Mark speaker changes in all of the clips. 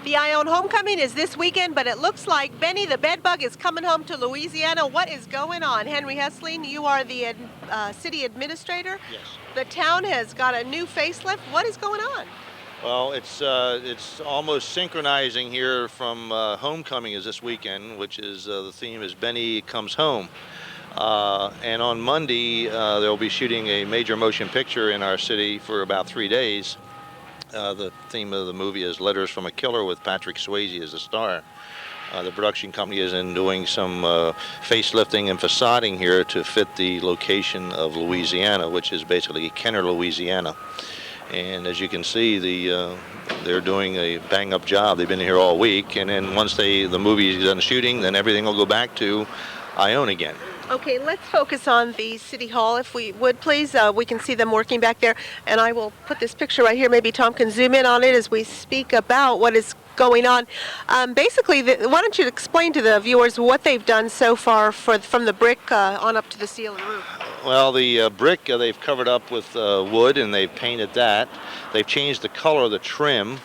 Speaker 1: The Ione homecoming is this weekend, but it looks like Benny the Bedbug is coming home to Louisiana. What is going on? Henry Hessling, you are the city administrator.
Speaker 2: Yes.
Speaker 1: The town has got a new facelift. What is going on?
Speaker 2: Well, it's almost synchronizing here from homecoming is this weekend, which is the theme is Benny Comes Home. And on Monday, they'll be shooting a major motion picture in our city for about 3 days. The theme of the movie is Letters from a Killer with Patrick Swayze as the star. The production company is doing some facelifting and facading here to fit the location of Louisiana, which is basically Kenner, Louisiana. And as you can see, they're doing a bang-up job. They've been here all week, and then once the movie is done shooting, then everything will go back to Ione again.
Speaker 1: Okay, let's focus on the City Hall, if we would, please. We can see them working back there, and I will put this picture right here. Maybe Tom can zoom in on it as we speak about what is going on. Basically, why don't you explain to the viewers what they've done so far from the brick on up to the ceiling roof?
Speaker 2: Well, the brick they've covered up with wood, and they've painted that. They've changed the color of the trim.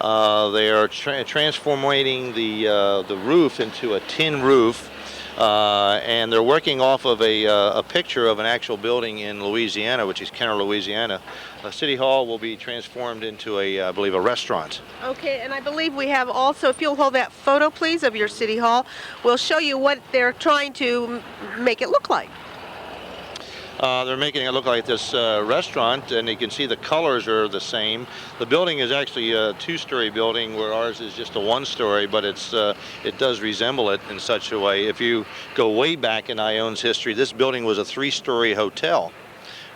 Speaker 2: They are transforming the roof into a tin roof. And they're working off of a picture of an actual building in Louisiana, which is Kenner, Louisiana. City Hall will be transformed into I believe, a restaurant.
Speaker 1: Okay, and I believe we have also, if you'll hold that photo, please, of your City Hall, we'll show you what they're trying to make it look like.
Speaker 2: They're making it look like this restaurant, and you can see the colors are the same. The building is actually a two-story building, where ours is just a one-story, but it does resemble it in such a way. If you go way back in Ione's history, this building was a three-story hotel.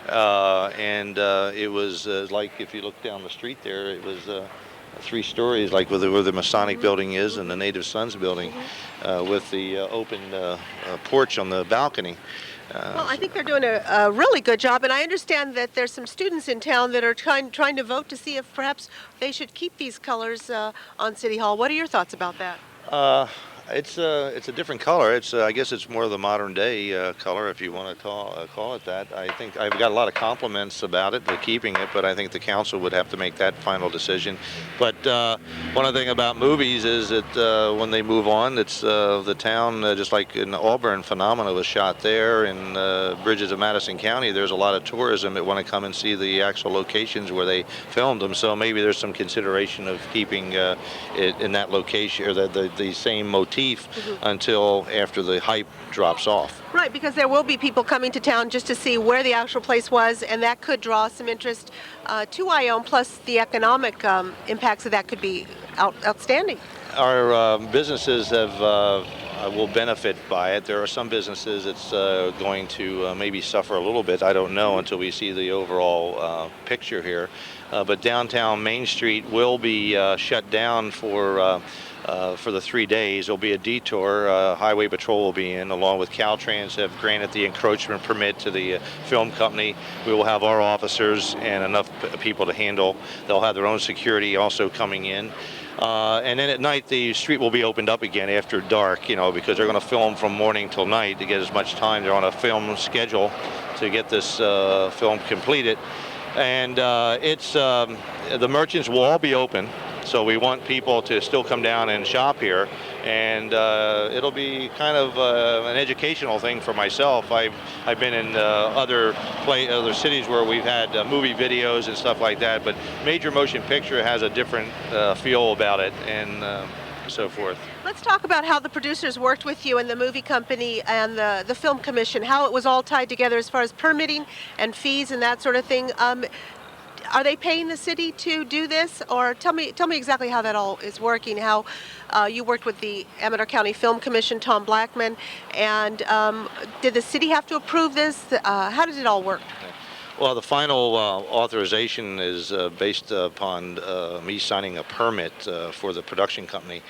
Speaker 2: And it was like, if you look down the street there, it was 3 stories, like where the Masonic building is and the Native Sons building, with the open porch on the balcony.
Speaker 1: Well, I think they're doing a really good job, and I understand that there's some students in town that are trying to vote to see if perhaps they should keep these colors on City Hall. What are your thoughts about that?
Speaker 2: It's a different color. I guess it's more of the modern day color, if you want to call it that. I think I've got a lot of compliments about it, keeping it, but I think the council would have to make that final decision. But one other thing about movies is that when they move on, it's the town, just like in Auburn, Phenomena was shot there. In Bridges of Madison County, there's a lot of tourism that want to come and see the actual locations where they filmed them. So maybe there's some consideration of keeping it in that location, or the same motif. Until after the hype drops off.
Speaker 1: Right, because there will be people coming to town just to see where the actual place was, and that could draw some interest to Ione, plus the economic impacts of that could be outstanding.
Speaker 2: Our businesses will benefit by it. There are some businesses that's going to maybe suffer a little bit. I don't know until we see the overall picture here. But downtown Main Street will be shut down for the 3 days. There'll be a detour. Highway Patrol will be in, along with Caltrans have granted the encroachment permit to the film company. We will have our officers and enough people to handle. They'll have their own security also coming in. And then at night, the street will be opened up again after dark, because they're going to film from morning till night to get as much time. They're on a film schedule to get this film completed. And the merchants will all be open. So we want people to still come down and shop here, and it'll be kind of an educational thing for myself. I've been in other cities where we've had movie videos and stuff like that, but major motion picture has a different feel about it, and so forth.
Speaker 1: Let's talk about how the producers worked with you and the movie company and the film commission, how it was all tied together as far as permitting and fees and that sort of thing. Are they paying the city to do this, or tell me exactly how that all is working? How you worked with the Amador County Film Commission, Tom Blackman, and did the city have to approve this? How did it all work?
Speaker 2: Well, the final authorization is based upon me signing a permit for the production company.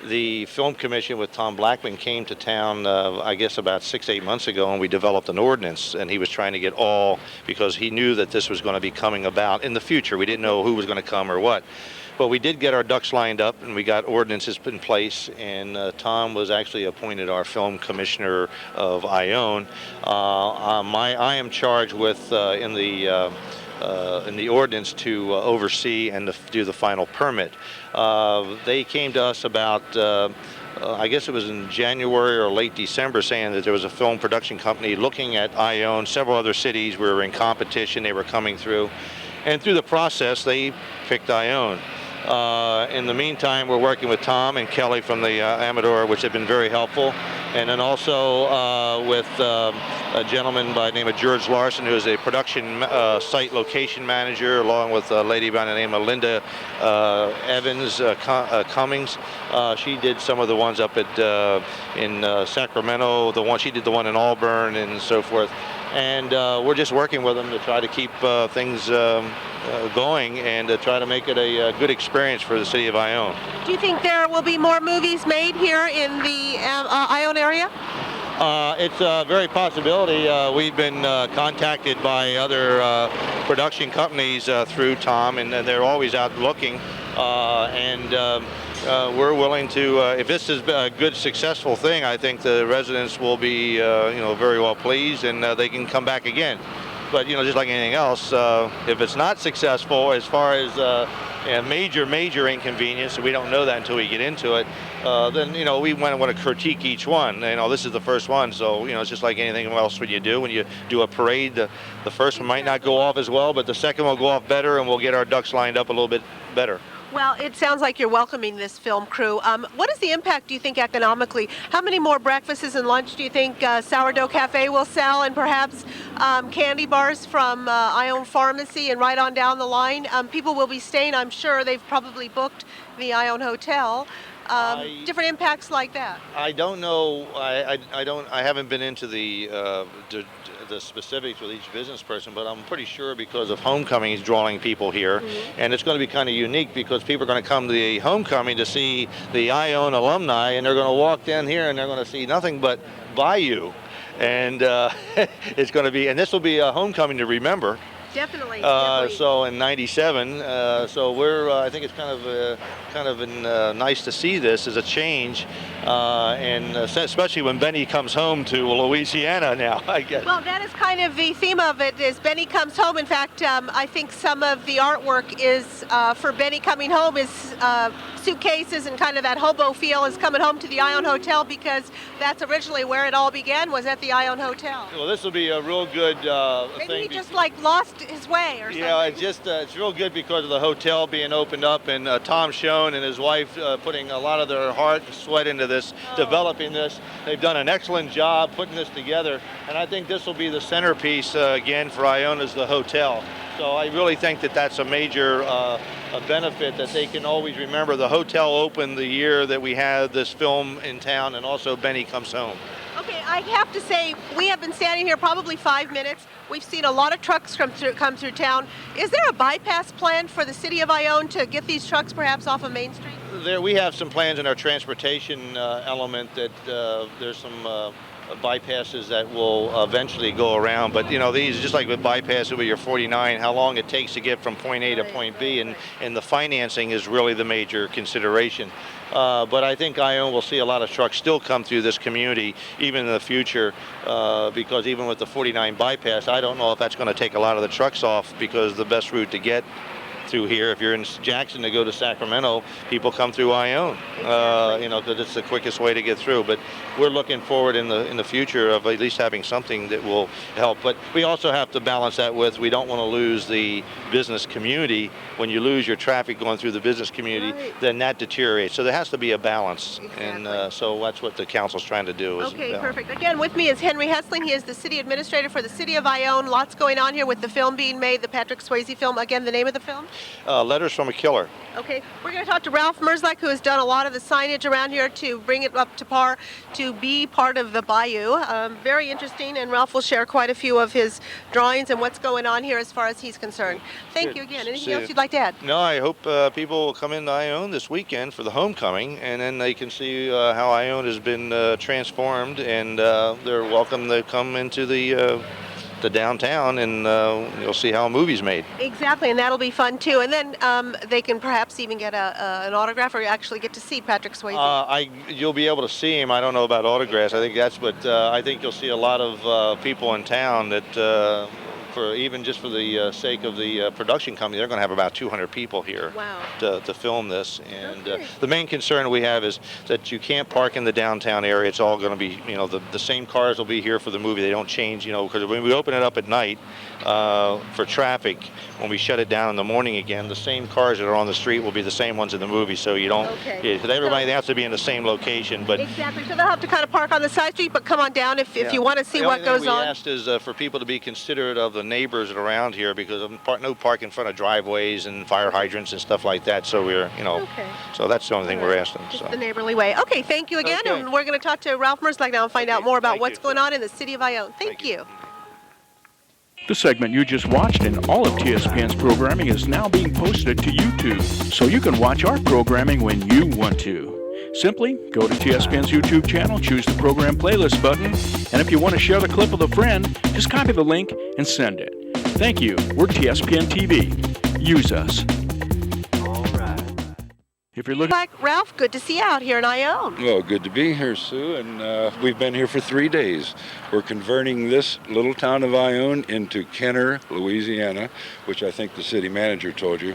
Speaker 2: The Film Commission with Tom Blackman came to town, I guess about 6-8 months ago, and we developed an ordinance, and he was trying to get because he knew that this was going to be coming about in the future. We didn't know who was going to come or what. But we did get our ducks lined up, and we got ordinances in place, and Tom was actually appointed our film commissioner of Ione. I am charged with, in the in the ordinance to oversee and to do the final permit. They came to us about, I guess it was in January or late December, saying that there was a film production company looking at Ione. Several other cities were in competition. They were coming through. And through the process, they picked Ione. In the meantime, we're working with Tom and Kelly from the Amador, which have been very helpful. And then also with a gentleman by the name of George Larson, who is a production site location manager, along with a lady by the name of Linda Evans Cummings. She did some of the ones up at in Sacramento. She did the one in Auburn and so forth. And we're just working with them to try to keep things going and to try to make it a good experience for the city of Ione.
Speaker 1: Do you think there will be more movies made here in the Ione area?
Speaker 2: It's a very possibility. We've been contacted by other production companies through Tom, and they're always out looking. We're willing to, if this is a good, successful thing, I think the residents will be, very well pleased, and they can come back again. But just like anything else, if it's not successful, as far as a major inconvenience, and we don't know that until we get into it, then we want to critique each one. This is the first one, so it's just like anything else when you do a parade. The first one might not go off as well, but the second one will go off better, and we'll get our ducks lined up a little bit better.
Speaker 1: Well, it sounds like you're welcoming this film crew. What is the impact, do you think, economically? How many more breakfasts and lunch do you think Sourdough Cafe will sell, and perhaps candy bars from Ione Pharmacy and right on down the line? People will be staying, I'm sure. They've probably booked the Ione Hotel. Different impacts like that.
Speaker 2: I don't know. I haven't been into the specifics with each business person, but I'm pretty sure because of homecoming is drawing people here, and it's going to be kind of unique because people are going to come to the homecoming to see the Ione alumni, and they're going to walk down here and they're going to see nothing but Bayou, and it's going to be, and this will be a homecoming to remember.
Speaker 1: Definitely.
Speaker 2: So in '97, so we're. I think it's kind of nice to see this as a change, and especially when Benny comes home to Louisiana now, I guess.
Speaker 1: Well, that is kind of the theme of it. Is Benny comes home. In fact, I think some of the artwork is for Benny coming home is suitcases and kind of that hobo feel is coming home to the Ione Hotel, because that's originally where it all began, was at the Ione Hotel.
Speaker 2: Well, this will be a real good
Speaker 1: Maybe
Speaker 2: thing.
Speaker 1: he just lost his way or something.
Speaker 2: Yeah, it's real good because of the hotel being opened up, and Tom Schoen and his wife putting a lot of their heart and sweat into this, developing this. They've done an excellent job putting this together, and I think this will be the centerpiece again for Ione as the hotel. So I really think that that's a major a benefit, that they can always remember the hotel opened the year that we had this film in town, and also Benny Comes Home.
Speaker 1: Okay, I have to say, we have been standing here probably 5 minutes. We've seen a lot of trucks come through town. Is there a bypass plan for the city of Ione to get these trucks perhaps off of Main Street?
Speaker 2: We have some plans in our transportation element that there's some bypasses that will eventually go around, but these, just like with bypasses with your 49, how long it takes to get from point A to point B, and the financing is really the major consideration. But I think Ione will see a lot of trucks still come through this community even in the future, because even with the 49 bypass, I don't know if that's going to take a lot of the trucks off, because the best route to get through here, if you're in Jackson to go to Sacramento, people come through Ione, because it's the quickest way to get through. But we're looking forward in the future of at least having something that will help. But we also have to balance that with, we don't want to lose the business community. When you lose your traffic going through the business community, then that deteriorates. So there has to be a balance, and so that's what the council's trying to do.
Speaker 1: Okay, perfect. Again, with me is Henry Hessling. He is the city administrator for the city of Ione. Lots going on here with the film being made, the Patrick Swayze film. Again, the name of the film?
Speaker 2: Letters from a Killer.
Speaker 1: Okay, we're going to talk to Ralph Merzlak, who has done a lot of the signage around here to bring it up to par, to be part of the Bayou. Very interesting, and Ralph will share quite a few of his drawings and what's going on here as far as he's concerned. Thank you again. Anything else you'd like to add?
Speaker 2: No, I hope people will come into Ione this weekend for the homecoming, and then they can see how Ione has been transformed, and they're welcome to come into the downtown, and you'll see how a movie's made.
Speaker 1: Exactly, and that'll be fun too. And then they can perhaps even get an autograph, or actually get to see Patrick Swayze.
Speaker 2: You'll be able to see him. I don't know about autographs. I think that's what I think you'll see a lot of people in town that for even just for the sake of the production company, they're going to have about 200 people here.
Speaker 1: Wow.
Speaker 2: To film this. And
Speaker 1: Okay.
Speaker 2: the main concern we have is that you can't park in the downtown area. It's all going to be, the same cars will be here for the movie. They don't change, because when we open it up at night for traffic, when we shut it down in the morning again, the same cars that are on the street will be the same ones in the movie. So you don't, because everybody has to be in the same location. But
Speaker 1: exactly. So they'll have to kind of park on the side street, but come on down if you want to see what goes on.
Speaker 2: The only thing we asked is for people to be considerate of the neighbors around here, because no park in front of driveways and fire hydrants and stuff like that. So we're, so that's the only thing we're asking.
Speaker 1: Just the neighborly way. Okay, thank you again.
Speaker 2: Okay.
Speaker 1: And we're going to talk to Ralph Merslak now and find out more about what's going on in the city of Ione. Thank you.
Speaker 3: The segment you just watched and all of TSPN's programming is now being posted to YouTube, so you can watch our programming when you want to. Simply go to TSPN's YouTube channel, choose the program playlist button, and if you want to share the clip with a friend, just copy the link and send it. Thank you. We're TSPN TV. Use us. If you're looking,
Speaker 1: Ralph, good to see you out here in Ione.
Speaker 4: Well, good to be here, Sue, and we've been here for 3 days. We're converting this little town of Ione into Kenner, Louisiana, which I think the city manager told you.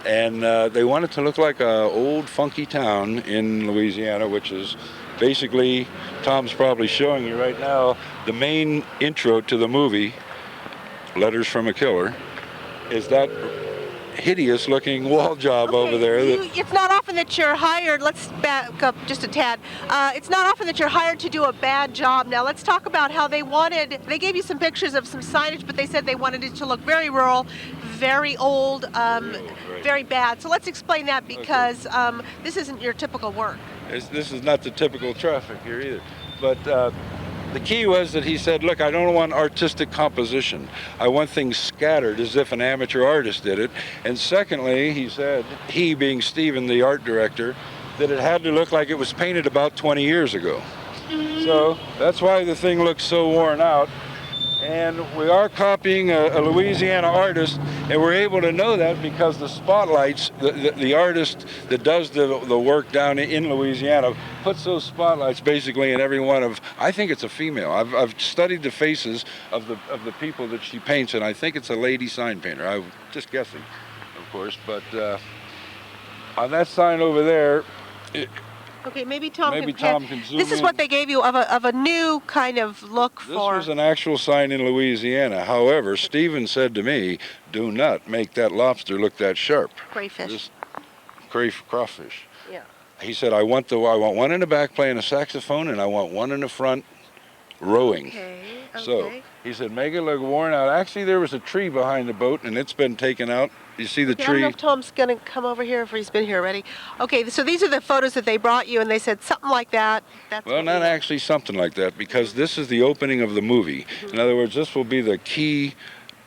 Speaker 4: And they want it to look like an old funky town in Louisiana, which is basically, Tom's probably showing you right now, the main intro to the movie, Letters from a Killer, is that hideous looking wall job over there.
Speaker 1: It's not often that you're hired, let's back up just a tad. It's not often that you're hired to do a bad job. Now let's talk about how they gave you some pictures of some signage, but they said they wanted it to look very rural, very old, very bad. So let's explain that, because this isn't your typical work.
Speaker 4: This is not the typical traffic here either. But the key was that he said, look, I don't want artistic composition. I want things scattered as if an amateur artist did it. And secondly, he said, he being Stephen, the art director, that it had to look like it was painted about 20 years ago. So that's why the thing looks so worn out. And we are copying a Louisiana artist, and we're able to know that because the spotlights, the artist that does the work down in Louisiana puts those spotlights basically in every one of, I think it's a female. I've studied the faces of the people that she paints, and I think it's a lady sign painter. I'm just guessing, of course, but on that sign over there,
Speaker 1: okay, maybe Tom
Speaker 4: can zoom
Speaker 1: This is
Speaker 4: in.
Speaker 1: what they gave you of a new kind of look
Speaker 4: This
Speaker 1: for.
Speaker 4: was an actual sign in Louisiana. However, Stephen said to me, do not make that lobster look that sharp.
Speaker 1: Crayfish.
Speaker 4: Crawfish.
Speaker 1: Yeah.
Speaker 4: He said, I want one in the back playing a saxophone, and I want one in the front rowing.
Speaker 1: Okay.
Speaker 4: So he said, make it look worn out. Actually, there was a tree behind the boat, and it's been taken out. You see the
Speaker 1: I don't
Speaker 4: tree?
Speaker 1: know if Tom's going to come over here, if he's been here already. Okay, so these are the photos that they brought you, and they said something like that.
Speaker 4: Well, not actually something like that, because this is the opening of the movie. In other words, this will be the key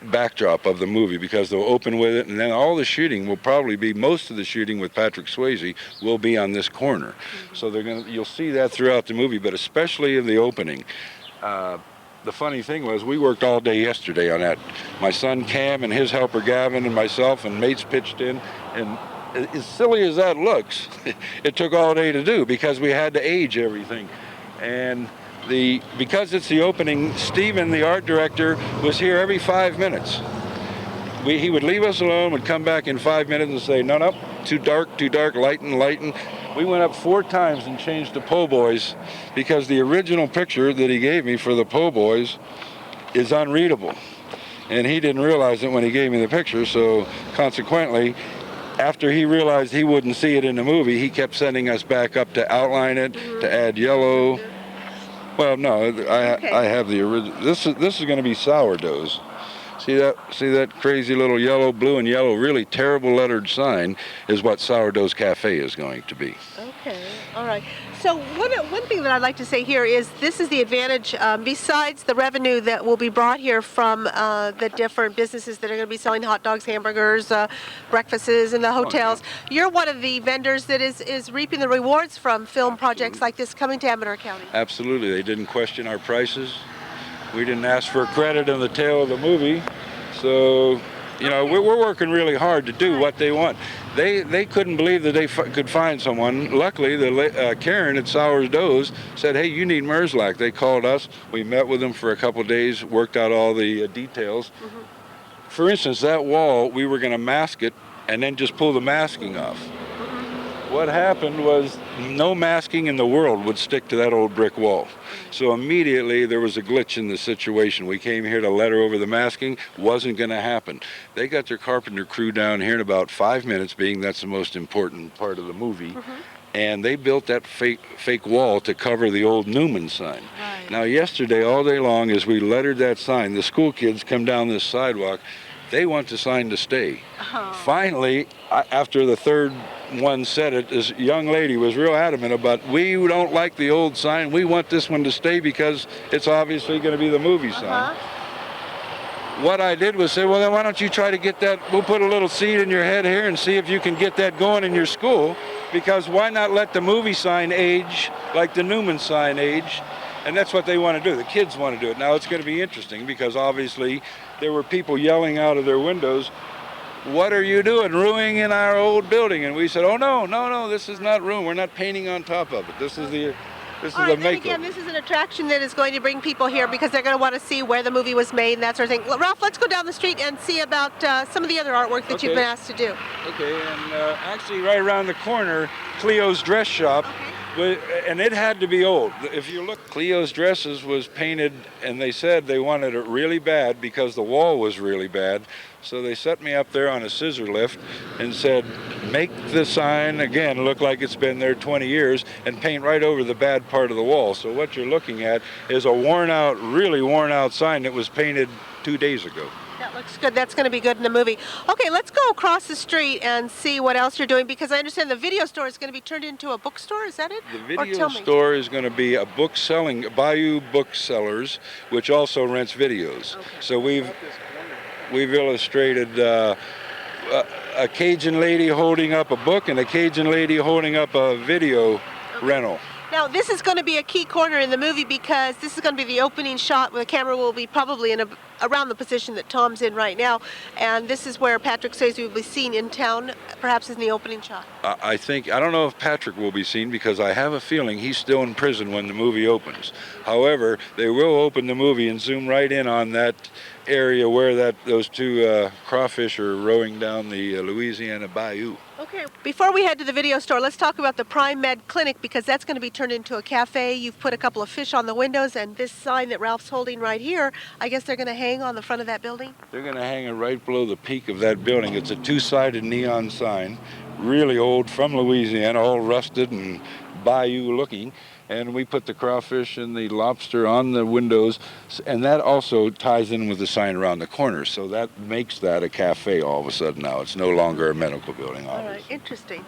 Speaker 4: backdrop of the movie, because they'll open with it, and then all the shooting will probably be, most of the shooting with Patrick Swayze will be on this corner. So you'll see that throughout the movie, but especially in the opening. The funny thing was, we worked all day yesterday on that. My son Cam and his helper Gavin and myself and mates pitched in, and as silly as that looks, it took all day to do because we had to age everything. And because it's the opening, Stephen, the art director, was here every 5 minutes. He would leave us alone, would come back in 5 minutes and say, no, too dark, lighten. We went up 4 times and changed the po' boys because the original picture that he gave me for the po' boys is unreadable. And he didn't realize it when he gave me the picture, so consequently, after he realized he wouldn't see it in the movie, he kept sending us back up to outline it, to add yellow. Well, no, I have the original. This is going to be sourdoughs. See that crazy little yellow, blue and yellow, really terrible lettered sign is what Sourdough's Cafe is going to be.
Speaker 1: Okay, all right. So one thing that I'd like to say here is this is the advantage, besides the revenue that will be brought here from the different businesses that are going to be selling hot dogs, hamburgers, breakfasts in the hotels. You're one of the vendors that is reaping the rewards from film projects like this coming to Amador County.
Speaker 4: Absolutely. They didn't question our prices. We didn't ask for credit in the tail of the movie, so we're working really hard to do what they want. They couldn't believe that they could find someone. Luckily, Karen at Sourdoughs said, "Hey, you need Merslak." They called us. We met with them for a couple of days, worked out all the details, for instance, that wall, we were going to mask it and then just pull the masking off. What happened was no masking in the world would stick to that old brick wall. So immediately there was a glitch in the situation. We came here to letter over the masking, wasn't going to happen. They got their carpenter crew down here in about 5 minutes, being that's the most important part of the movie. And they built that fake wall to cover the old Newman sign.
Speaker 1: Right.
Speaker 4: Now yesterday, all day long, as we lettered that sign, the school kids come down this sidewalk, they want the sign to stay. Finally, after the third one said it, this young lady was real adamant about, we don't like the old sign, we want this one to stay because it's obviously going to be the movie sign. What I did was say, well, then why don't you try to get that, we'll put a little seed in your head here and see if you can get that going in your school, because why not let the movie sign age like the Newman sign age? And that's what they want to do. The kids want to do it. Now it's going to be interesting because obviously there were people yelling out of their windows, what are you doing, ruining our old building? And we said, oh no, this is not ruin. We're not painting on top of it. This is a makeover.
Speaker 1: Again, this is an attraction that is going to bring people here because they're going to want to see where the movie was made and that sort of thing. Well, Ralph, let's go down the street and see about some of the other artwork that you've been asked to do.
Speaker 4: Okay, and actually right around the corner, Cleo's dress shop. And it had to be old. If you look, Cleo's dresses was painted, and they said they wanted it really bad because the wall was really bad. So they set me up there on a scissor lift and said, make the sign, again, look like it's been there 20 years and paint right over the bad part of the wall. So what you're looking at is a worn out, really worn out sign that was painted 2 days ago.
Speaker 1: That looks good. That's going to be good in the movie. Okay, let's go across the street and see what else you're doing, because I understand the video store is going to be turned into a bookstore. Is that it?
Speaker 4: The video store is going to be a Bayou Booksellers, which also rents videos. Okay. So we've illustrated a Cajun lady holding up a book and a Cajun lady holding up a video rental.
Speaker 1: Now, this is going to be a key corner in the movie because this is going to be the opening shot where the camera will be probably in around the position that Tom's in right now. And this is where Patrick Swayze will be seen in town, perhaps in the opening shot.
Speaker 4: I don't know if Patrick will be seen because I have a feeling he's still in prison when the movie opens. However, they will open the movie and zoom right in on that area where those two crawfish are rowing down the Louisiana Bayou.
Speaker 1: Okay, before we head to the video store, let's talk about the Prime Med Clinic because that's going to be turned into a cafe. You've put a couple of fish on the windows, and this sign that Ralph's holding right here, I guess they're going to hang on the front of that building?
Speaker 4: They're going to hang it right below the peak of that building. It's a two-sided neon sign, really old, from Louisiana, all rusted and bayou looking. And we put the crawfish and the lobster on the windows, and that also ties in with the sign around the corner. So that makes that a cafe all of a sudden now. It's no longer a medical building, obviously.
Speaker 1: All right, interesting.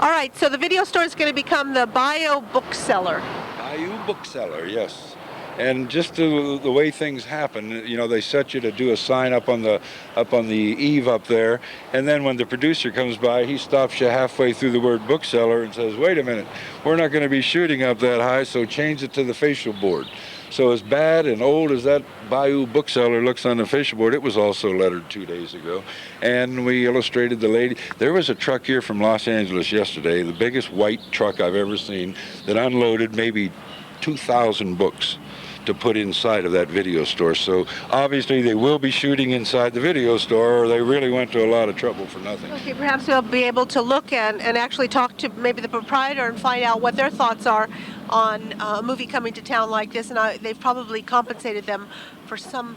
Speaker 1: All right, so the video store is going to become the Bayou Bookseller.
Speaker 4: Bayou Bookseller, yes. And just the way things happen, you know, they set you to do a sign up on the eave up there, and then when the producer comes by, he stops you halfway through the word bookseller and says, wait a minute, we're not going to be shooting up that high, so change it to the facial board. So as bad and old as that Bayou Bookseller looks on the facial board, it was also lettered 2 days ago. And we illustrated the lady. There was a truck here from Los Angeles yesterday, the biggest white truck I've ever seen, that unloaded maybe 2,000 books to put inside of that video store. So obviously they will be shooting inside the video store, or they really went to a lot of trouble for nothing.
Speaker 1: Okay, perhaps we'll be able to look and actually talk to maybe the proprietor and find out what their thoughts are on a movie coming to town like this, and they've probably compensated them for some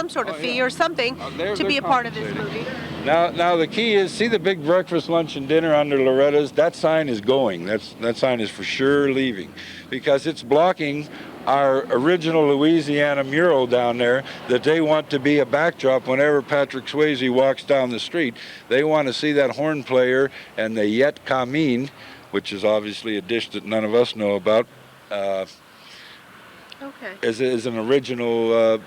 Speaker 1: sort of fee or something to be a part of this movie.
Speaker 4: Now the key is, see the big breakfast, lunch, and dinner under Loretta's? That sign is going. That sign is for sure leaving because it's blocking our original Louisiana mural down there that they want to be a backdrop whenever Patrick Swayze walks down the street. They want to see that horn player and the Yet Kamin, which is obviously a dish that none of us know about, as an original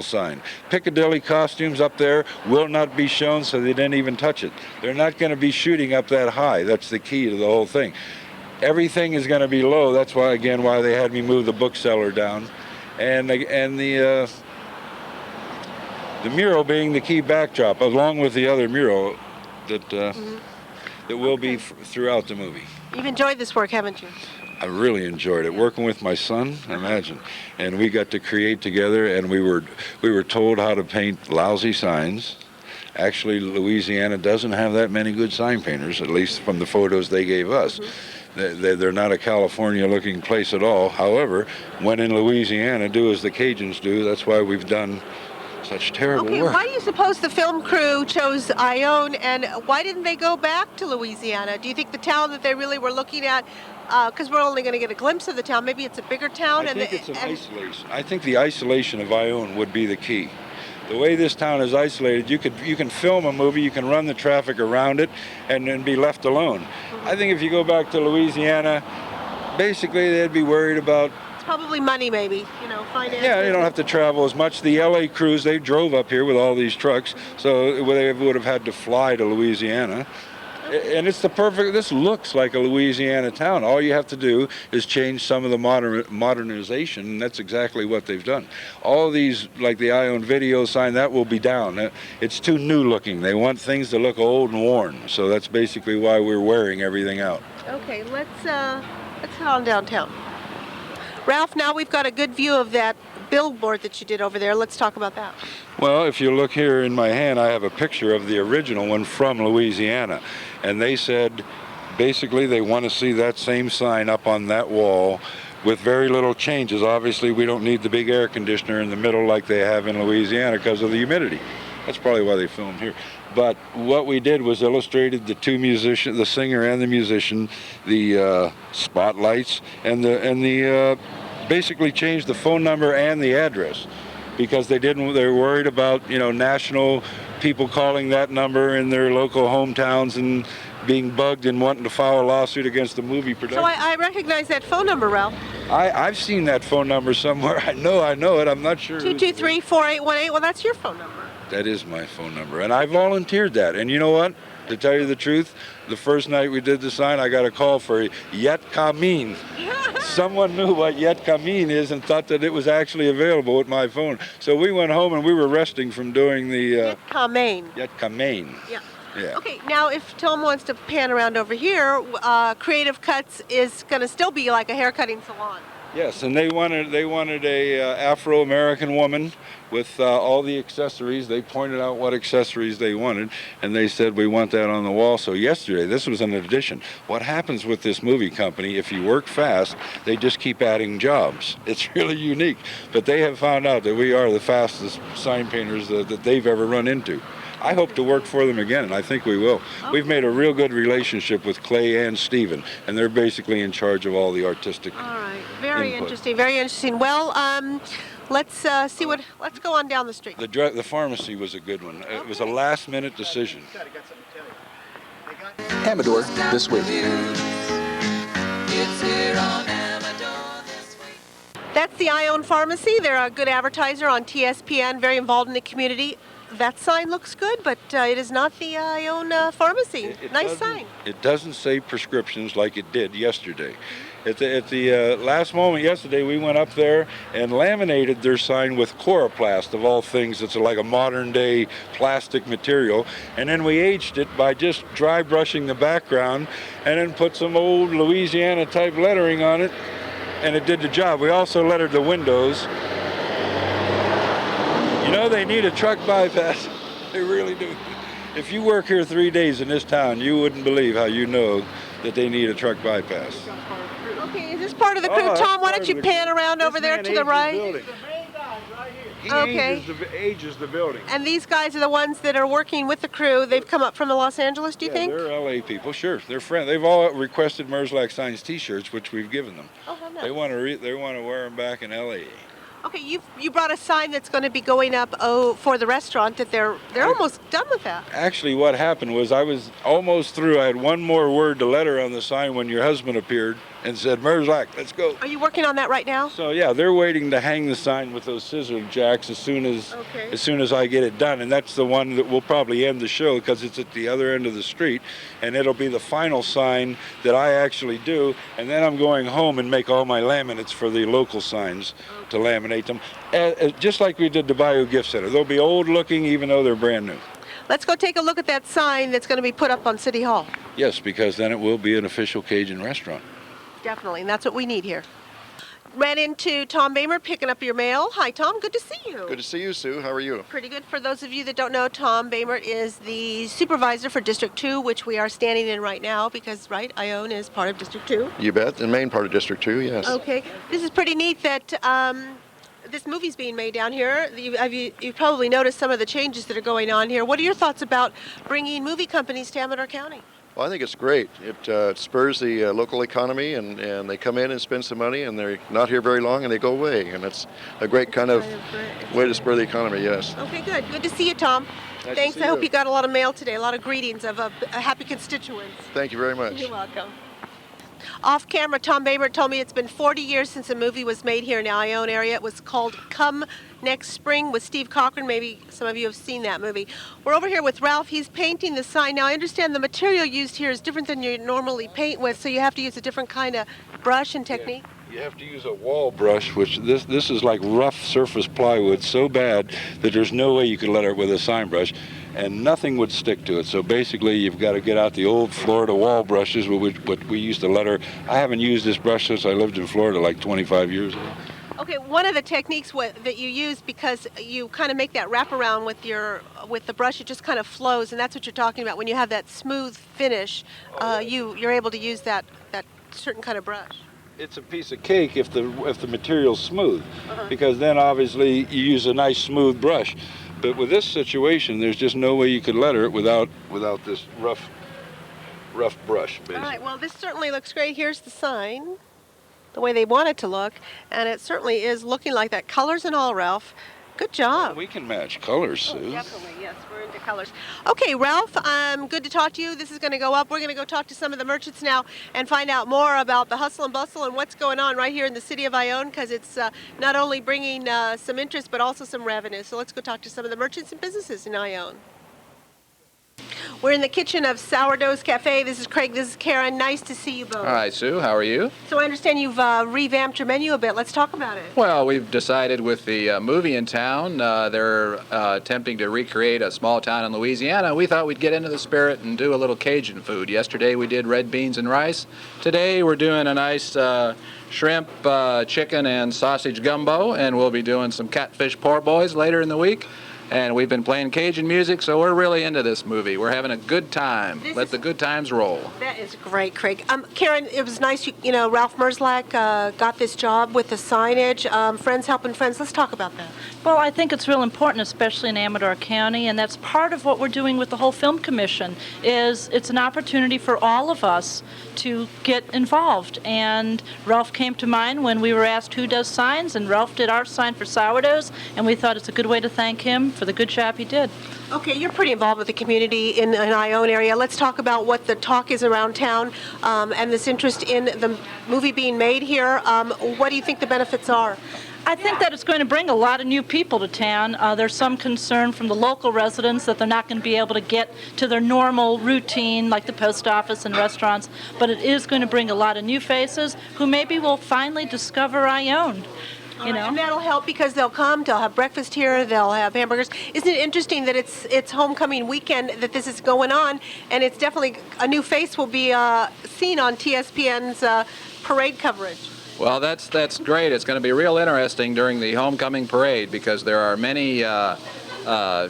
Speaker 4: sign. Piccadilly costumes up there will not be shown, so they didn't even touch it. They're not going to be shooting up that high. That's the key to the whole thing. Everything is going to be low. That's why they had me move the bookseller down, and the mural being the key backdrop, along with the other mural that will be throughout the movie.
Speaker 1: You've enjoyed this work, haven't you?
Speaker 4: I really enjoyed it. Working with my son, imagine. And we got to create together, and we were told how to paint lousy signs. Actually, Louisiana doesn't have that many good sign painters, at least from the photos they gave us. They're not a California-looking place at all. However, when in Louisiana, do as the Cajuns do. That's why we've done such terrible work.
Speaker 1: Why do you suppose the film crew chose Ione, and why didn't they go back to Louisiana? Do you think the town that they really were looking at, because we're only going to get a glimpse of the town, maybe it's a bigger town?
Speaker 4: I think it's an isolation. I think the isolation of Ione would be the key. The way this town is isolated, you can film a movie, you can run the traffic around it, and then be left alone. I think if you go back to Louisiana, basically they'd be worried about
Speaker 1: probably money, maybe, finances.
Speaker 4: Yeah, you don't have to travel as much. The LA crews, they drove up here with all these trucks, so they would have had to fly to Louisiana. And it's this looks like a Louisiana town. All you have to do is change some of the modernization, and that's exactly what they've done. All these, like the Ione video sign, that will be down. It's too new looking. They want things to look old and worn, so that's basically why we're wearing everything out.
Speaker 1: Okay, let's head on downtown. Ralph, now we've got a good view of that billboard that you did over there. Let's talk about that.
Speaker 4: Well, if you look here in my hand, I have a picture of the original one from Louisiana. And they said, basically, they want to see that same sign up on that wall with very little changes. Obviously, we don't need the big air conditioner in the middle like they have in Louisiana because of the humidity. That's probably why they filmed here. But what we did was illustrated the two musicians, the singer and the musician, the spotlights, and the basically changed the phone number and the address because they were worried about national people calling that number in their local hometowns and being bugged and wanting to file a lawsuit against the movie production.
Speaker 1: So I recognize that phone number, Ralph.
Speaker 4: I've seen that phone number somewhere. I know it. I'm not sure.
Speaker 1: 223-4818. Well, that's your phone number.
Speaker 4: That is my phone number, and I volunteered that. And you know what? To tell you the truth, the first night we did the sign, I got a call for Yet Kamin. Someone knew what Yet Kamin is and thought that it was actually available with my phone. So we went home and we were resting from doing the
Speaker 1: Yet Kamin.
Speaker 4: Yet Kamin.
Speaker 1: Yeah.
Speaker 4: Yeah.
Speaker 1: Okay, now if Tom wants to pan around over here, Creative Cuts is going to still be like a haircutting salon.
Speaker 4: Yes, and they wanted a Afro-American woman with all the accessories. They pointed out what accessories they wanted, and they said, we want that on the wall. So yesterday, this was an addition. What happens with this movie company, if you work fast, they just keep adding jobs. It's really unique. But they have found out that we are the fastest sign painters that they've ever run into. I hope to work for them again, and I think we will. Okay. We've made a real good relationship with Clay and Steven, and they're basically in charge of all the artistic
Speaker 1: All right, very
Speaker 4: input.
Speaker 1: Interesting, very interesting. Well, let's go on down the street.
Speaker 4: The pharmacy was a good one. Okay. It was a last-minute decision.
Speaker 5: Amador this week.
Speaker 1: That's the Ione Pharmacy. They're a good advertiser on TSPN, very involved in the community. That sign looks good, but it is not the Ione Pharmacy. Nice sign.
Speaker 4: It doesn't say prescriptions like it did yesterday. At the last moment yesterday, we went up there and laminated their sign with coroplast, of all things. It's like a modern-day plastic material. And then we aged it by just dry brushing the background and then put some old Louisiana-type lettering on it, and it did the job. We also lettered the windows. They need a truck bypass. They really do. If you work here 3 days in this town, you wouldn't believe how you know that they need a truck bypass.
Speaker 1: Okay, is this part of the crew? Tom, why don't you pan around over there to the right?
Speaker 4: He ages the building.
Speaker 1: And these guys are the ones that are working with the crew. They've come up from Los Angeles, do you think?
Speaker 4: They're LA people, sure. They're friends. They've all requested Merzlack Signs T-shirts, which we've given them.
Speaker 1: Oh, how nice.
Speaker 4: They want to wear them back in LA.
Speaker 1: Okay, you brought a sign that's going to be going up for the restaurant that they're almost done with that.
Speaker 4: Actually, what happened was I was almost through. I had one more word to letter on the sign when your husband appeared and said, Merzlack, let's go.
Speaker 1: Are you working on that right now?
Speaker 4: So yeah, they're waiting to hang the sign with those scissor jacks as soon as I get it done. And that's the one that will probably end the show because it's at the other end of the street. And it'll be the final sign that I actually do. And then I'm going home and make all my laminates for the local signs to laminate them. Just like we did the Bayou Gift Center. They'll be old looking even though they're brand new.
Speaker 1: Let's go take a look at that sign that's going to be put up on City Hall.
Speaker 4: Yes, because then it will be an official Cajun restaurant.
Speaker 1: Definitely, and that's what we need here. Ran into Tom Bamer picking up your mail. Hi, Tom. Good to see you.
Speaker 5: Good to see you, Sue. How are you?
Speaker 1: Pretty good. For those of you that don't know, Tom Bamer is the supervisor for District 2, which we are standing in right now because, right, Ione is part of District 2.
Speaker 5: You bet. The main part of District 2, yes.
Speaker 1: Okay. This is pretty neat that this movie's being made down here. You've probably noticed some of the changes that are going on here. What are your thoughts about bringing movie companies to Amador County?
Speaker 5: Well, I think it's great. It spurs the local economy, and they come in and spend some money, and they're not here very long, and they go away. And it's a great kind of way to spur the economy, yes.
Speaker 1: Okay, good. Good to see you, Tom.
Speaker 5: Nice
Speaker 1: Thanks.
Speaker 5: to see
Speaker 1: I hope
Speaker 5: you.
Speaker 1: you got a lot of mail today, a lot of greetings of happy constituents.
Speaker 5: Thank you very much.
Speaker 1: You're welcome. Off camera, Tom Bamer told me it's been 40 years since a movie was made here in the Ione area. It was called Come Next Spring with Steve Cochran. Maybe some of you have seen that movie. We're over here with Ralph. He's painting the sign. Now, I understand the material used here is different than you normally paint with, so you have to use a different kind of brush and technique.
Speaker 4: You have to use a wall brush, which this is like rough surface plywood so bad that there's no way you could letter it with a sign brush, and nothing would stick to it. So basically, you've got to get out the old Florida wall brushes, what we used to letter. I haven't used this brush since I lived in Florida like 25 years ago.
Speaker 1: Okay, one of the techniques that you use, because you kind of make that wraparound with the brush, it just kind of flows, and that's what you're talking about. When you have that smooth finish, you're able to use that certain kind of brush.
Speaker 4: It's a piece of cake if the material's smooth, because then obviously you use a nice smooth brush. But with this situation, there's just no way you could letter it without this rough brush, basically.
Speaker 1: All right, well, this certainly looks great. Here's the sign, the way they want it to look, and it certainly is looking like that. Colors and all, Ralph. Good job.
Speaker 4: We can match colors, Sue.
Speaker 1: Oh, definitely, yes, we're into colors. Okay, Ralph, good to talk to you. This is going to go up. We're going to go talk to some of the merchants now and find out more about the hustle and bustle and what's going on right here in the city of Ione, because it's not only bringing some interest but also some revenue. So let's go talk to some of the merchants and businesses in Ione. We're in the kitchen of Sourdough's Cafe. This is Craig. This is Karen. Nice to see you both.
Speaker 6: Hi, Sue. How are you?
Speaker 1: So I understand you've revamped your menu a bit. Let's talk about it.
Speaker 6: Well, we've decided with the movie in town, they're attempting to recreate a small town in Louisiana. We thought we'd get into the spirit and do a little Cajun food. Yesterday we did red beans and rice. Today we're doing a nice shrimp, chicken, and sausage gumbo, and we'll be doing some catfish poor boys later in the week. And we've been playing Cajun music, so we're really into this movie. We're having a good time. Let the good times roll.
Speaker 1: That is great, Craig. Karen, it was nice, you know, Ralph Merzlak got this job with the signage. Friends helping friends. Let's talk about that.
Speaker 7: Well, I think it's real important, especially in Amador County, and that's part of what we're doing with the whole film commission, is it's an opportunity for all of us to get involved. And Ralph came to mind when we were asked who does signs, and Ralph did our sign for Sourdough's, and we thought it's a good way to thank him for the good job he did.
Speaker 1: Okay, you're pretty involved with the community in the Ione area. Let's talk about what the talk is around town and this interest in the movie being made here. What do you think the benefits are?
Speaker 7: I think that it's going to bring a lot of new people to town. There's some concern from the local residents that they're not going to be able to get to their normal routine like the post office and restaurants, but it is going to bring a lot of new faces who maybe will finally discover Ione. You know?
Speaker 1: And that'll help because they'll come, they'll have breakfast here, they'll have hamburgers. Isn't it interesting that it's homecoming weekend that this is going on, and it's definitely a new face will be seen on TSPN's parade coverage.
Speaker 6: Well, that's great. It's going to be real interesting during the homecoming parade because there are many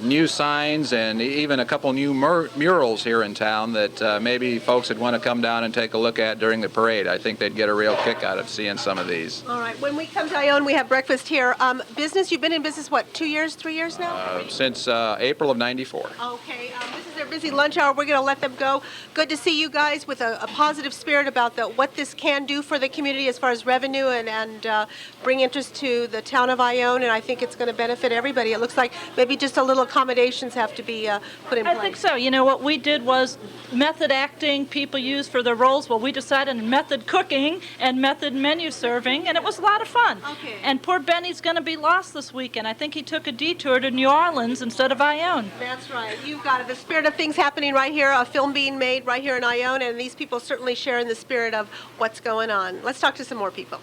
Speaker 6: new signs and even a couple new murals here in town that maybe folks would want to come down and take a look at during the parade. I think they'd get a real kick out of seeing some of these.
Speaker 1: All right. When we come to Ione, we have breakfast here. Business, you've been in business, what, 2 years, 3 years now?
Speaker 6: Since April of '94.
Speaker 1: Okay. This is their busy lunch hour. We're going to let them go. Good to see you guys with a positive spirit about what this can do for the community as far as revenue and bring interest to the town of Ione, and I think it's going to benefit everybody. It looks like maybe just a little accommodations have to be put in place.
Speaker 7: I think so. You know, what we did was method acting people use for their roles. Well, we decided on method cooking and method menu serving, and it was a lot of fun.
Speaker 1: Okay.
Speaker 7: And poor Benny's going to be lost this weekend. I think he took a detour to New Orleans instead of Ione.
Speaker 1: That's right. You've got it. The spirit of things happening right here, a film being made right here in Ione, and these people certainly share in the spirit of what's going on. Let's talk to some more people.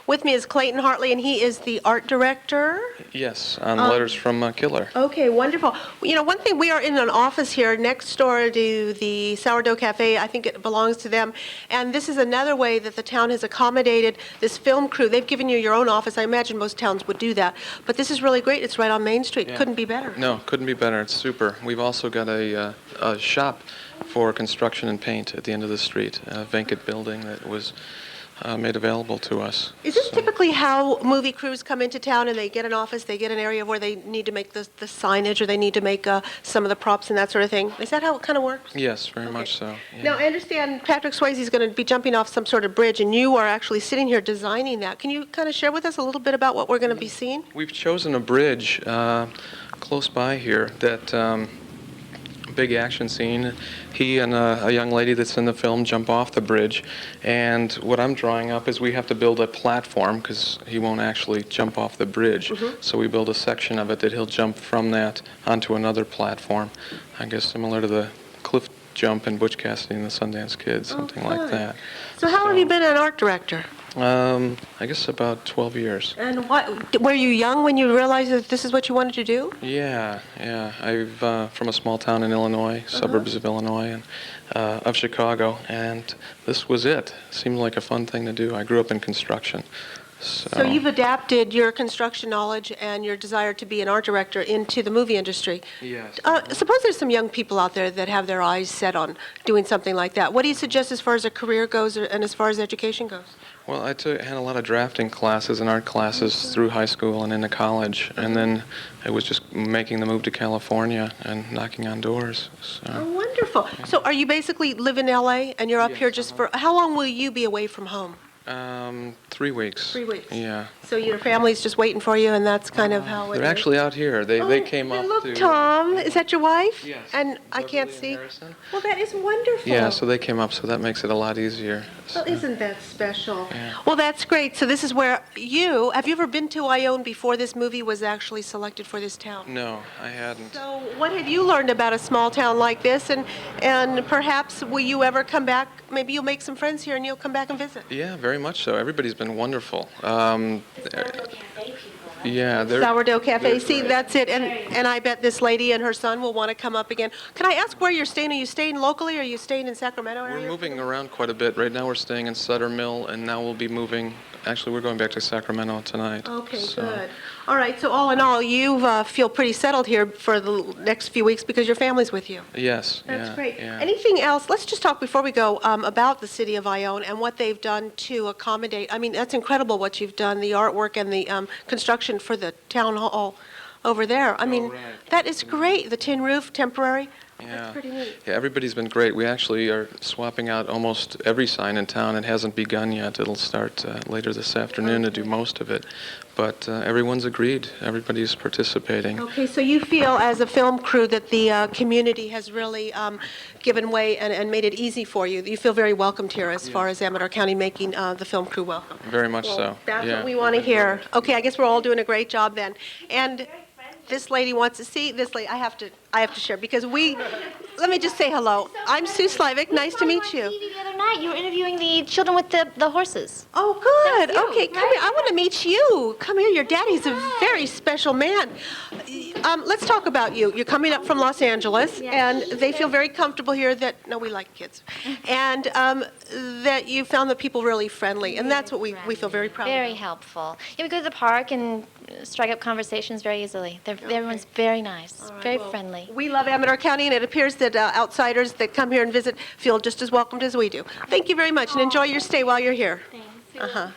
Speaker 1: With me is Clayton Hartley, and he is the art director.
Speaker 8: Yes, on Letters from Killer.
Speaker 1: Okay, wonderful. You know, one thing, we are in an office here next door to the Sourdough Cafe. I think it belongs to them. And this is another way that the town has accommodated this film crew. They've given you your own office. I imagine most towns would do that. But this is really great. It's right on Main Street.
Speaker 8: Yeah.
Speaker 1: Couldn't be better.
Speaker 8: No, couldn't be better. It's super. We've also got a shop for construction and paint at the end of the street, a vacant building that was made available to us.
Speaker 1: Is this typically how movie crews come into town and they get an office, they get an area where they need to make the signage, or they need to make some of the props and that sort of thing? Is that how it kind of works?
Speaker 8: Yes, very much so. Yeah.
Speaker 1: Now, I understand Patrick Swayze is going to be jumping off some sort of bridge, and you are actually sitting here designing that. Can you kind of share with us a little bit about what we're going to be seeing?
Speaker 8: We've chosen a bridge close by here that big action scene. He and a young lady that's in the film jump off the bridge, and what I'm drawing up is we have to build a platform because he won't actually jump off the bridge. So we build a section of it that he'll jump from that onto another platform. I guess similar to the cliff jump in Butch Cassidy and the Sundance Kid, something like that.
Speaker 1: So how long have you been an art director?
Speaker 8: I guess about 12 years.
Speaker 1: And were you young when you realized that this is what you wanted to do?
Speaker 8: Yeah. I'm from a small town in Illinois, suburbs of Illinois, and of Chicago, and this was it. Seemed like a fun thing to do. I grew up in construction.
Speaker 1: So you've adapted your construction knowledge and your desire to be an art director into the movie industry.
Speaker 8: Yes.
Speaker 1: Suppose there's some young people out there that have their eyes set on doing something like that. What do you suggest as far as a career goes and as far as education goes?
Speaker 8: Well, I had a lot of drafting classes and art classes through high school and into college, and then it was just making the move to California and knocking on doors. So.
Speaker 1: Oh, wonderful. So are you basically live in L.A. and you're up here just for, how long will you be away from home?
Speaker 8: 3 weeks.
Speaker 1: 3 weeks.
Speaker 8: Yeah.
Speaker 1: So your family's just waiting for you, and that's kind of how it is?
Speaker 8: They're actually out here. They came up
Speaker 1: look,
Speaker 8: to...
Speaker 1: Tom, is that your wife?
Speaker 8: Yes.
Speaker 1: And I can't
Speaker 8: Beverly and
Speaker 1: see.
Speaker 8: Harrison.
Speaker 1: Well, that is wonderful.
Speaker 8: Yeah, so they came up, so that makes it a lot easier.
Speaker 1: Well, isn't that special?
Speaker 8: Yeah.
Speaker 1: Well, that's great. So this is where have you ever been to Ione before this movie was actually selected for this town?
Speaker 8: No, I hadn't.
Speaker 1: So what have you learned about a small town like this, and perhaps will you ever come back? Maybe you'll make some friends here and you'll come back and visit.
Speaker 8: Yeah, very much so. Everybody's been wonderful. Yeah, they're...
Speaker 1: Sourdough Cafe, see, that's it. And I bet this lady and her son will want to come up again. Can I ask where you're staying? Are you staying locally, or are you staying in Sacramento area?
Speaker 8: We're moving around quite a bit. Right now we're staying in Sutter Mill, and now we'll be moving... Actually, we're going back to Sacramento tonight.
Speaker 1: Okay,
Speaker 8: so.
Speaker 1: good. All right, so all in all, you feel pretty settled here for the next few weeks because your family's with you.
Speaker 8: Yes,
Speaker 1: That's great.
Speaker 8: Yeah.
Speaker 1: Anything else? Let's just talk before we go about the city of Ione and what they've done to accommodate. I mean, that's incredible what you've done, the artwork and the construction for the town hall over there. I mean,
Speaker 8: right.
Speaker 1: that is great. The tin roof, temporary.
Speaker 8: Yeah.
Speaker 1: That's pretty neat.
Speaker 8: Yeah, everybody's been great. We actually are swapping out almost every sign in town. It hasn't begun yet. It'll start later this afternoon to do most of it. But everyone's agreed. Everybody's participating.
Speaker 1: Okay, so you feel as a film crew that the community has really given way and made it easy for you. You feel very welcomed here as far as Amador County making the film crew welcome.
Speaker 8: Very much so.
Speaker 1: That's
Speaker 8: yeah.
Speaker 1: what we want to hear. Okay, I guess we're all doing a great job then. And this lady wants to see this lady. I have to share because let me just say hello. I'm Sue Slivick. Nice to meet you.
Speaker 9: The other night, you were interviewing the children with the horses.
Speaker 1: Oh, good.
Speaker 9: That's you,
Speaker 1: Okay, come here. I want to meet you. Come here. Your daddy's a very special man. Let's talk about you. You're coming up from Los Angeles, and they feel very comfortable here no, we like kids. And that you found the people really friendly, and that's what we feel very proud of.
Speaker 9: Very helpful. Yeah, we go to the park and strike up conversations very easily. Everyone's very nice, very friendly.
Speaker 1: We love Amador County, and it appears that outsiders that come here and visit feel just as welcomed as we do. Thank you very much, and enjoy your stay while you're here.
Speaker 9: Thanks.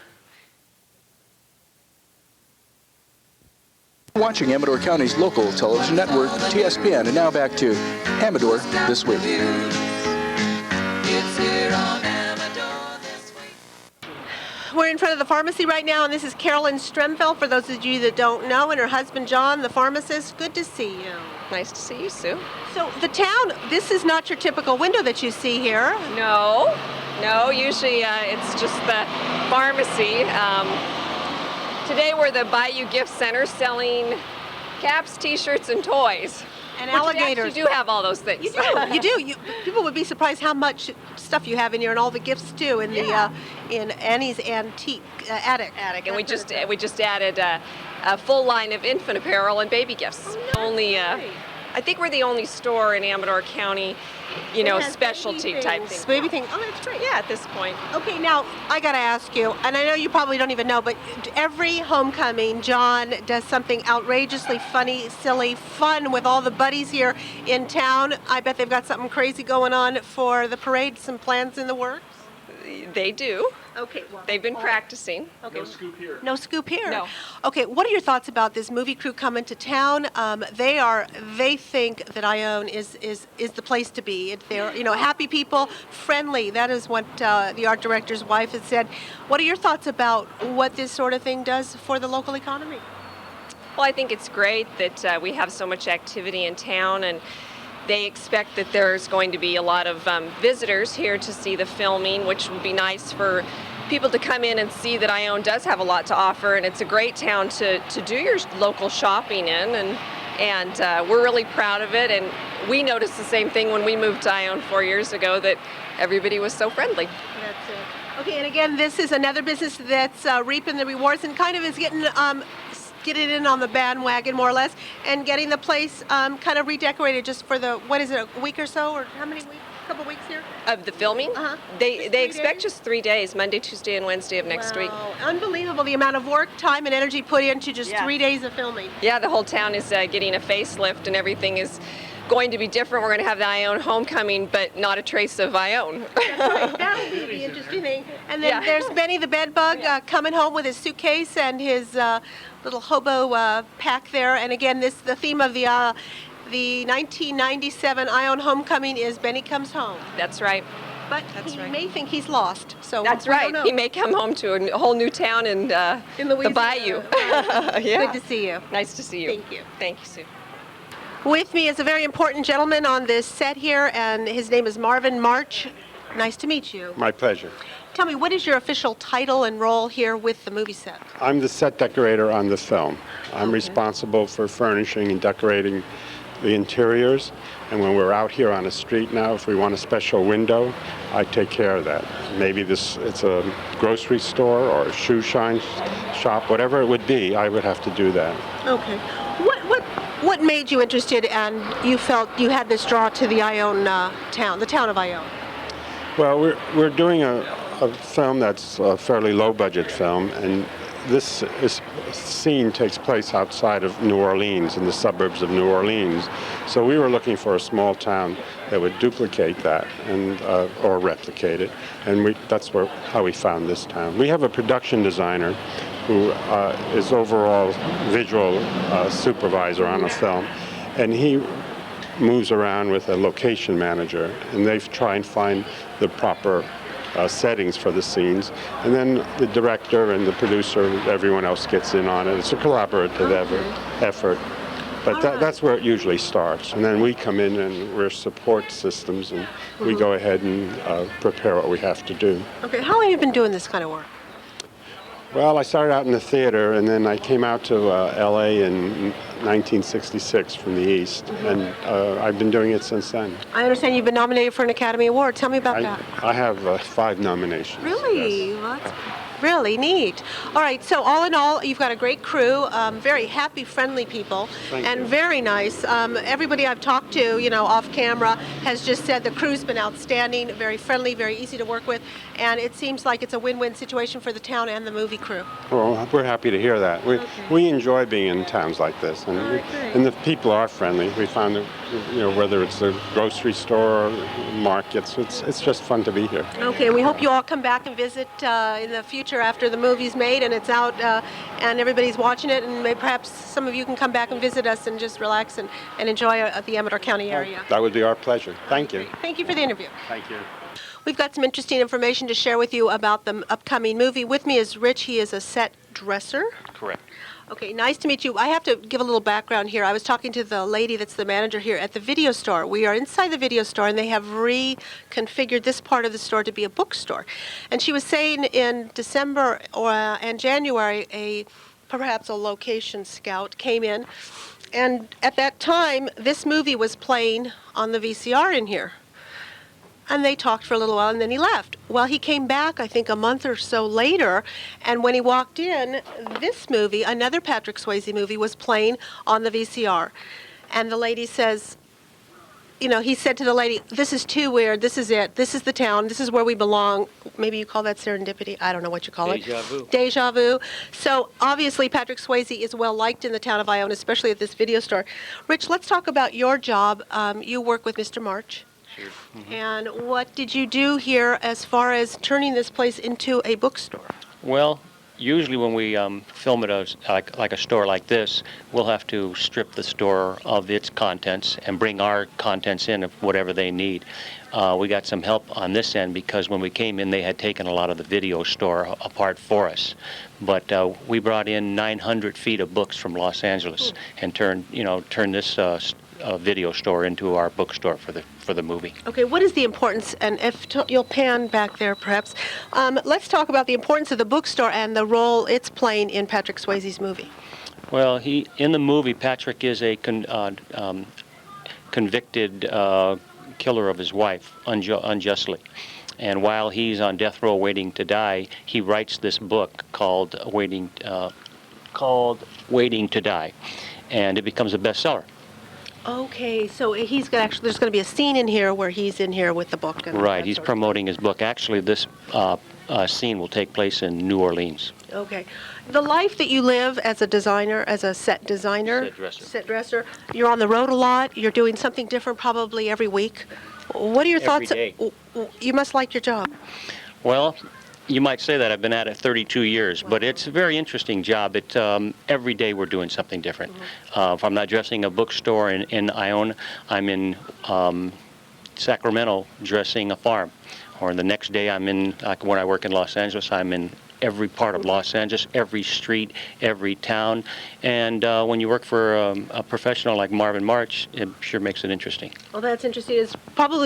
Speaker 10: Watching Amador County's local television network, TSPN, and now back to Amador This Week.
Speaker 1: We're in front of the pharmacy right now, and this is Carolyn Stremfeld, for those of you that don't know, and her husband John, the pharmacist. Good to see you.
Speaker 11: Nice to see you, Sue.
Speaker 1: So the town, this is not your typical window that you see here.
Speaker 11: No, usually it's just the pharmacy. Today we're the Bayou Gift Center selling caps, t-shirts, and toys.
Speaker 1: And
Speaker 11: Which we
Speaker 1: alligators.
Speaker 11: actually do have all those things.
Speaker 1: You do. You do. People would be surprised how much stuff you have in here, and all the gifts too in the in Annie's antique attic.
Speaker 11: And we just added a full line of infant apparel and baby gifts. I think we're the only store in Amador County, specialty type thing.
Speaker 1: Baby thing. Oh, that's great.
Speaker 11: Yeah, at this point.
Speaker 1: Okay, now I gotta ask you, and I know you probably don't even know, but every homecoming, John does something outrageously funny, silly, fun with all the buddies here in town. I bet they've got something crazy going on for the parade. Some plans in the works.
Speaker 11: They do.
Speaker 1: Okay, well,
Speaker 11: They've been practicing.
Speaker 1: Okay. No scoop here. No scoop here.
Speaker 11: No.
Speaker 1: Okay, what are your thoughts about this movie crew coming to town? They think that Ione is the place to be. They're happy people, friendly. That is what the art director's wife has said. What are your thoughts about what this sort of thing does for the local economy?
Speaker 11: Well, I think it's great that we have so much activity in town, and they expect that there's going to be a lot of visitors here to see the filming, which would be nice for people to come in and see that Ione does have a lot to offer, and it's a great town to do your local shopping in, and we're really proud of it. And we noticed the same thing when we moved to Ione 4 years ago, that everybody was so friendly.
Speaker 1: That's it. Okay, and again, this is another business that's reaping the rewards and kind of is getting in on the bandwagon more or less, and getting the place kind of redecorated just for a week or so, or how many weeks? A couple weeks here?
Speaker 11: Of the filming?
Speaker 1: Uh-huh.
Speaker 11: They expect just 3 days, Monday, Tuesday, and Wednesday of next week.
Speaker 1: Unbelievable, the amount of work, time, and energy put into just 3 days of filming.
Speaker 11: Yeah, the whole town is getting a facelift, and everything is going to be different. We're going to have the Ione homecoming, but not a trace of Ione.
Speaker 1: That's right. That'll be the interesting thing. And then there's Benny the bedbug coming home with his suitcase and his little hobo pack there. And again, the theme of the 1997 Ione homecoming is Benny Comes Home.
Speaker 11: That's right.
Speaker 1: But he may think he's lost. So
Speaker 11: that's right. He may come home to a whole new town in the bayou.
Speaker 1: Good to see you.
Speaker 11: Nice to see you.
Speaker 1: Thank you.
Speaker 11: Thank you, Sue.
Speaker 1: With me is a very important gentleman on this set here, and his name is Marvin March. Nice to meet you.
Speaker 12: My pleasure.
Speaker 1: Tell me, what is your official title and role here with the movie set?
Speaker 12: I'm the set decorator on the film. I'm responsible for furnishing and decorating the interiors, and when we're out here on the street now, if we want a special window, I take care of that. Maybe it's a grocery store or a shoe shine shop, whatever it would be, I would have to do that.
Speaker 1: Okay. What made you interested, and you felt you had this draw to the Ione town, the town of Ione?
Speaker 12: Well, we're doing a film that's a fairly low-budget film, and this scene takes place outside of New Orleans, in the suburbs of New Orleans. So we were looking for a small town that would duplicate that and or replicate it, and that's how we found this town. We have a production designer who is overall visual supervisor on a film, and he moves around with a location manager, and they try and find the proper settings for the scenes, and then the director and the producer, everyone else gets in on it. It's a collaborative effort, but that's where it usually starts, and then we come in and we're support systems, and we go ahead and prepare what we have to do.
Speaker 1: Okay, how long have you been doing this kind of work?
Speaker 12: Well, I started out in the theater, and then I came out to L.A. in 1966 from the East, and I've been doing it since then.
Speaker 1: I understand you've been nominated for an Academy Award. Tell me about that.
Speaker 12: I have 5 nominations.
Speaker 1: Really?
Speaker 12: Yes.
Speaker 1: Well, that's really neat. All right, so all in all, you've got a great crew, very happy, friendly people, and very nice. Everybody I've talked to, off camera, has just said the crew's been outstanding, very friendly, very easy to work with, and it seems like it's a win-win situation for the town and the movie crew.
Speaker 12: Well, we're happy to hear that. We enjoy being in towns like this, and the people are friendly. We found that, whether it's a grocery store or markets, it's just fun to be here.
Speaker 1: Okay, we hope you all come back and visit in the future after the movie's made and it's out and everybody's watching it, and maybe perhaps some of you can come back and visit us and just relax and enjoy the Amador County area.
Speaker 12: That would be our pleasure. Thank you.
Speaker 1: Thank you for the interview.
Speaker 12: Thank you.
Speaker 1: We've got some interesting information to share with you about the upcoming movie. With me is Rich. He is a set dresser.
Speaker 2: Correct.
Speaker 1: Okay, nice to meet you. I have to give a little background here. I was talking to the lady that's the manager here at the video store. We are inside the video store, and they have reconfigured this part of the store to be a bookstore. And she was saying in December and January, perhaps a location scout came in And at that time, this movie was playing on the VCR in here. And they talked for a little while, and then he left. Well, he came back, I think, a month or so later, and when he walked in, this movie, another Patrick Swayze movie, was playing on the VCR. And the lady says, you know, he said to the lady, "This is too weird. This is it. This is the town. This is where we belong." Maybe you call that serendipity. I don't know what you call it.
Speaker 13: Deja vu.
Speaker 1: Deja vu. So obviously Patrick Swayze is well liked in the town of Ione, especially at this video store. Rich, let's talk about your job. You work with Mr. March.
Speaker 13: Sure.
Speaker 1: And what did you do here as far as turning this place into a bookstore?
Speaker 13: Well, usually when we film at like a store like this, we'll have to strip the store of its contents and bring our contents in of whatever they need. We got some help on this end because when we came in, they had taken a lot of the video store apart for us. But we brought in 900 feet of books from Los Angeles and turned this video store into our bookstore for the movie.
Speaker 1: Okay, what is the importance, and if you'll pan back there perhaps, let's talk about the importance of the bookstore and the role it's playing in Patrick Swayze's movie.
Speaker 13: Well, in the movie, Patrick is a convicted killer of his wife unjustly. And while he's on death row waiting to die, he writes this book called Waiting to Die, and it becomes a bestseller.
Speaker 1: Okay, so there's going to be a scene in here where he's in here with the book.
Speaker 13: Right, he's promoting his book. Actually, this scene will take place in New Orleans.
Speaker 1: Okay. The life that you live as a designer, as a set designer, set dresser, you're on the road a lot, you're doing something different probably every week. What are your thoughts?
Speaker 13: Every day.
Speaker 1: You must like your job.
Speaker 13: Well, you might say that. I've been at it 32 years, but it's a very interesting job. Every day we're doing something different. If I'm not dressing a bookstore in Ione, I'm in Sacramento dressing a farm. Or the next day I'm in, like when I work in Los Angeles, I'm in every part of Los Angeles, every street, every town. And when you work for a professional like Marvin March, it sure makes it interesting.
Speaker 1: Well, that's interesting.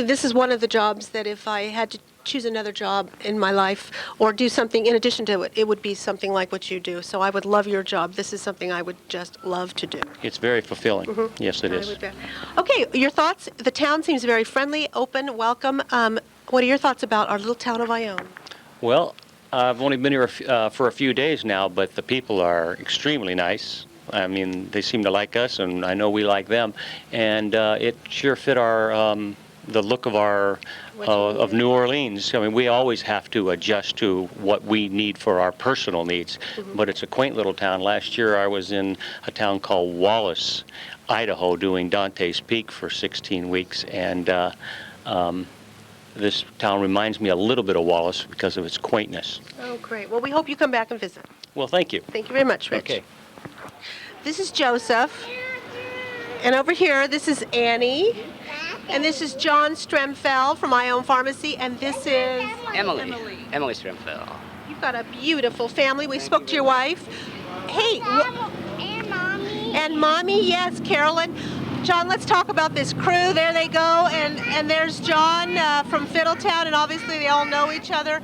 Speaker 1: This is one of the jobs that if I had to choose another job in my life or do something in addition to it, it would be something like what you do. So I would love your job. This is something I would just love to do.
Speaker 13: It's very fulfilling. Yes, it is.
Speaker 1: Okay, your thoughts? The town seems very friendly, open, welcome. What are your thoughts about our little town of Ione?
Speaker 13: Well, I've only been here for a few days now, but the people are extremely nice. I mean, they seem to like us, and I know we like them. And it sure fit the look of New Orleans. I mean, we always have to adjust to what we need for our personal needs. But it's a quaint little town. Last year I was in a town called Wallace, Idaho, doing Dante's Peak for 16 weeks. And this town reminds me a little bit of Wallace because of its quaintness.
Speaker 1: Oh, great. Well, we hope you come back and visit.
Speaker 13: Well, thank you.
Speaker 1: Thank you very much, Rich.
Speaker 13: Okay.
Speaker 1: This is Joseph. And over here, this is Annie. And this is John Stremfell from Ione Pharmacy. And this is
Speaker 14: Emily Stremfell.
Speaker 1: You've got a beautiful family. We spoke to your wife. Hey.
Speaker 15: And Mommy.
Speaker 1: And Mommy, yes, Carolyn. John, let's talk about this crew. There they go, and there's John from Fiddletown, and obviously they all know each other.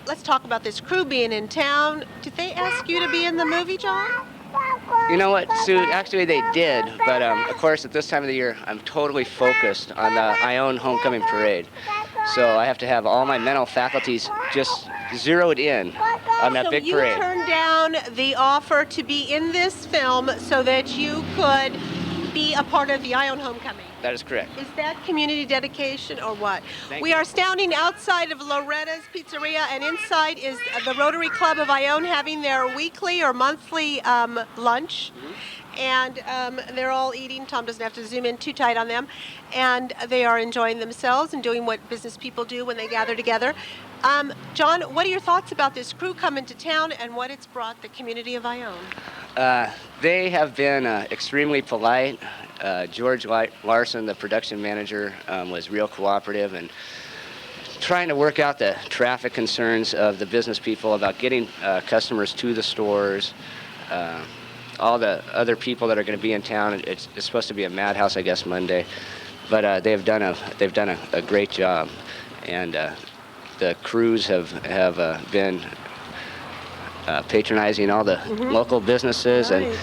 Speaker 1: Let's talk about this crew being in town. Did they ask you to be in the movie, John?
Speaker 14: You know what, Sue? Actually, they did, but of course, at this time of the year, I'm totally focused on the Ione Homecoming Parade. So I have to have all my mental faculties just zeroed in on that big parade.
Speaker 1: So you turned down the offer to be in this film so that you could be a part of the Ione Homecoming.
Speaker 14: That is correct.
Speaker 1: Is that community dedication or what?
Speaker 14: Thank
Speaker 1: We
Speaker 14: you.
Speaker 1: are standing outside of Loretta's Pizzeria, and inside is the Rotary Club of Ione having their weekly or monthly lunch. And they're all eating. Tom doesn't have to zoom in too tight on them. And they are enjoying themselves and doing what business people do when they gather together. John, what are your thoughts about this crew coming to town and what it's brought the community of Ione?
Speaker 14: They have been extremely polite. George Larson, the production manager, was real cooperative and trying to work out the traffic concerns of the business people about getting customers to the stores. All the other people that are going to be in town. It's supposed to be a madhouse, I guess, Monday, but they've done a great job, and the crews have been patronizing all the local businesses, and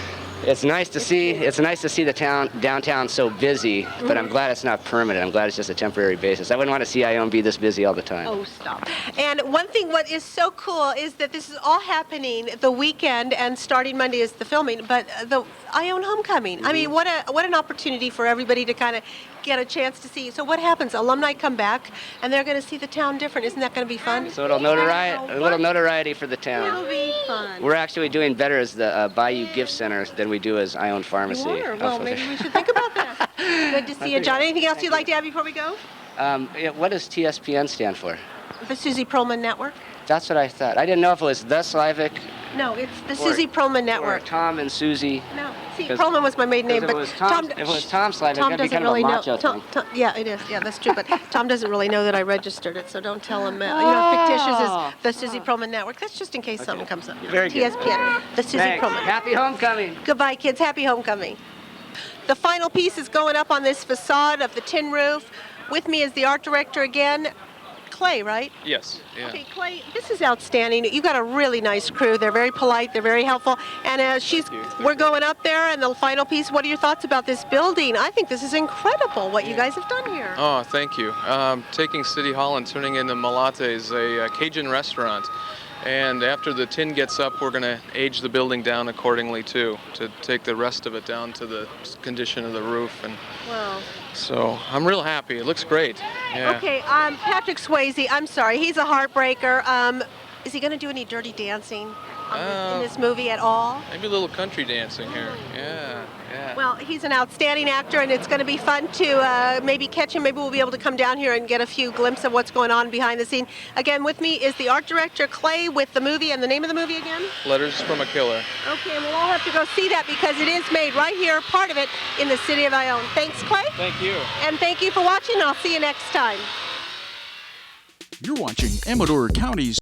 Speaker 14: It's nice to see. It's nice to see the downtown so busy, but I'm glad it's not permanent. I'm glad it's just a temporary basis. I wouldn't want to see Ione be this busy all the time.
Speaker 1: Oh, stop. And one thing, what is so cool is that this is all happening the weekend, and starting Monday is the filming, but the Ione Homecoming. I mean, what an opportunity for everybody to kind of get a chance to see. So what happens? Alumni come back, and they're going to see the town different. Isn't that going to be fun?
Speaker 14: So a little notoriety for the town.
Speaker 1: It'll be fun.
Speaker 14: We're actually doing better as the Bayou Gift Center than we do as Ione Pharmacy.
Speaker 1: You are? Well, maybe we should think about that. Good to see you, John. Anything else you'd like to add before we go?
Speaker 14: What does TSPN stand for?
Speaker 1: The Susie Perlman Network.
Speaker 14: That's what I thought. I didn't know if it was the Slavik.
Speaker 1: No, it's the Susie Perlman Network.
Speaker 14: Or Tom and Susie.
Speaker 1: No, see, Perlman was my maiden name, but
Speaker 14: if it was Tom Slavik,
Speaker 1: Tom
Speaker 14: that'd be
Speaker 1: doesn't
Speaker 14: kind
Speaker 1: really
Speaker 14: of a
Speaker 1: know.
Speaker 14: macho thing.
Speaker 1: Yeah, it is. Yeah, that's true. But Tom doesn't really know that I registered it, so don't tell him. Fictitious is the Susie Perlman Network. That's just in case something comes up.
Speaker 14: Very good.
Speaker 1: TSPN, the Susie
Speaker 14: Thanks.
Speaker 1: Perlman.
Speaker 14: Happy homecoming.
Speaker 1: Goodbye, kids. Happy homecoming. The final piece is going up on this facade of the tin roof. With me is the art director again, Clay, right?
Speaker 8: Yes. Yeah.
Speaker 1: Okay, Clay, this is outstanding. You've got a really nice crew. They're very polite. They're very helpful. And we're going up there, and the final piece, what are your thoughts about this building? I think this is incredible, what you guys have done here.
Speaker 8: Oh, thank you. Taking City Hall and turning into Malate's, a Cajun restaurant. And after the tin gets up, we're going to age the building down accordingly, too, to take the rest of it down to the condition of the roof. And
Speaker 1: wow.
Speaker 8: So I'm real happy. It looks great. Yeah.
Speaker 1: Okay, Patrick Swayze, I'm sorry, he's a heartbreaker. Is he going to do any dirty dancing in this movie at all?
Speaker 8: Maybe a little country dancing here. Yeah, yeah.
Speaker 1: Well, he's an outstanding actor, and it's going to be fun to maybe catch him. Maybe we'll be able to come down here and get a few glimpses of what's going on behind the scene. Again, with me is the art director, Clay, with the movie, and the name of the movie again?
Speaker 8: Letters from a Killer.
Speaker 1: Okay, and we'll all have to go see that because it is made right here, part of it, in the city of Ione. Thanks, Clay.
Speaker 8: Thank you.
Speaker 1: And thank you for watching. I'll see you next time.
Speaker 3: You're watching Amador County's